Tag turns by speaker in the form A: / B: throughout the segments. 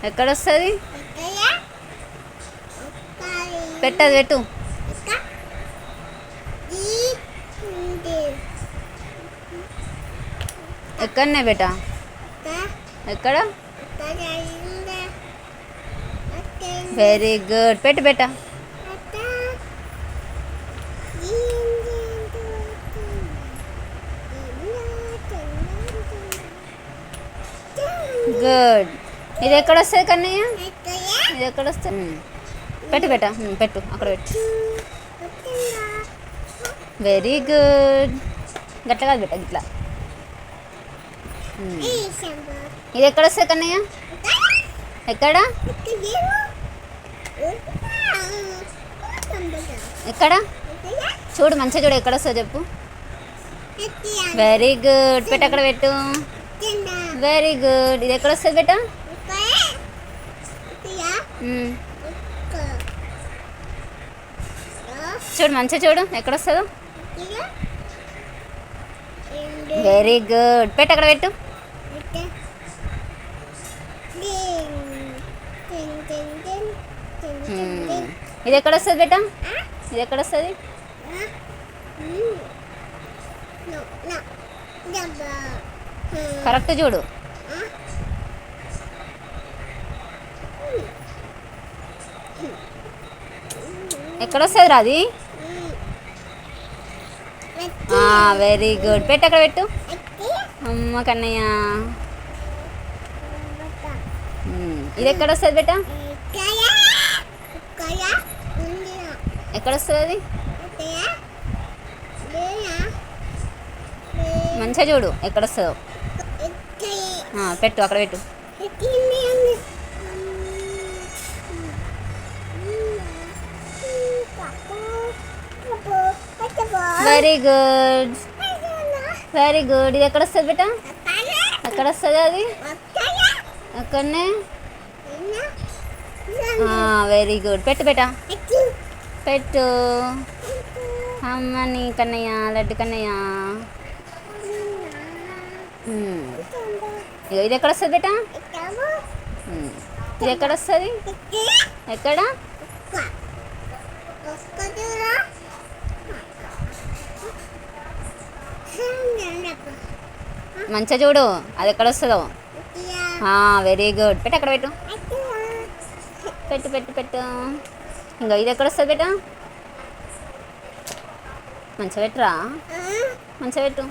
A: ఎక్కడ వస్తుంది? పెట్టదు పెట్టు. ఎక్కడనే బేటా? ఎక్కడ? Very good. పెట్టు బేటా. గుడ్. ఇది ఎక్కడ వస్తుంది కన్నయ్య? ఇది ఎక్కడ వస్తుంది? పెట్టు బేటా. పెట్టు అక్కడ పెట్టు. Very good. గట్ల కాదు బేటా, ఇట్లా. ఇది ఎక్కడ వస్తుంది కన్నయ్య? ఎక్కడ? ఎక్కడ చూడు, మంచిగా చూడు. ఎక్కడ వస్తుంది చెప్పు. Very good. పెట్టు అక్కడ పెట్టు. Very good. ఇది ఎక్కడ వస్తుంది బేటా? చూడు, మంచిగా చూడు. ఎక్కడ వస్తుందో. Very good. పెట్టు అక్కడ పెట్టు. ఇది ఎక్కడ వస్తుంది బేటా? ఇది ఎక్కడ వస్తుంది? కరెక్ట్ చూడు. ఎక్కడ వస్తుంది రా అది? Very good. పెట్టు అక్కడ పెట్టు. అమ్మ కన్నయ్య. ఇది ఎక్కడ వస్తుంది బేటా? ఎక్కడ వస్తుంది అది? మంచిగా చూడు ఎక్కడ వస్తుందో. పెట్టు అక్కడ పెట్టు. Very good. Very good. ఇది ఎక్కడ వస్తుంది బేటా? ఎక్కడ వస్తుంది అది? అక్కడనే. Very good. పెట్టు బేటా. పెట్టు. అమ్మని కన్నయ్య, లడ్డు కన్నయ్య. ఇది ఎక్కడ వస్తుంది బేటా? ఇది ఎక్కడ వస్తుంది? ఎక్కడ? మంచిగా చూడు అది ఎక్కడ వస్తుందో. Very good. పెట్టు అక్కడ పెట్టు. పెట్టు పెట్టు పెట్టు. ఇంకా ఇది ఎక్కడ వస్తుంది బేటా? మంచిగా పెట్టురా. మంచిగా పెట్టు.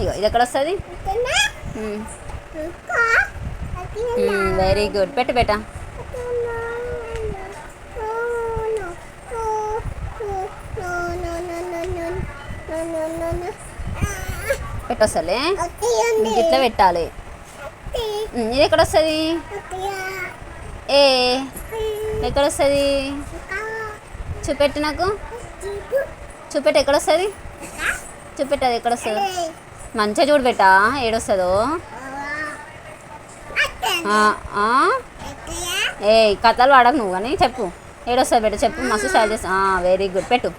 A: ఇగో ఇది ఎక్కడ వస్తుంది? Very good. పెట్టు బేటా. పెట్టొస్తలే, ఇట్లా పెట్టాలి. ఇది ఎక్కడ వస్తుంది? ఎక్కడ వస్తుంది? చూపెట్టు నాకు. చూపెట్టు ఎక్కడ వస్తుంది? చూపెట్టు అది ఎక్కడ వస్తుందో. మంచిగా చూడు బేటా ఏడొస్తుందో. కథలు వాడకు నువ్వు కానీ చెప్పు ఏడొస్తుంది బేటా. చెప్పు మస్తు స్టైల్ చేస్తా. Very good. పెట్టు.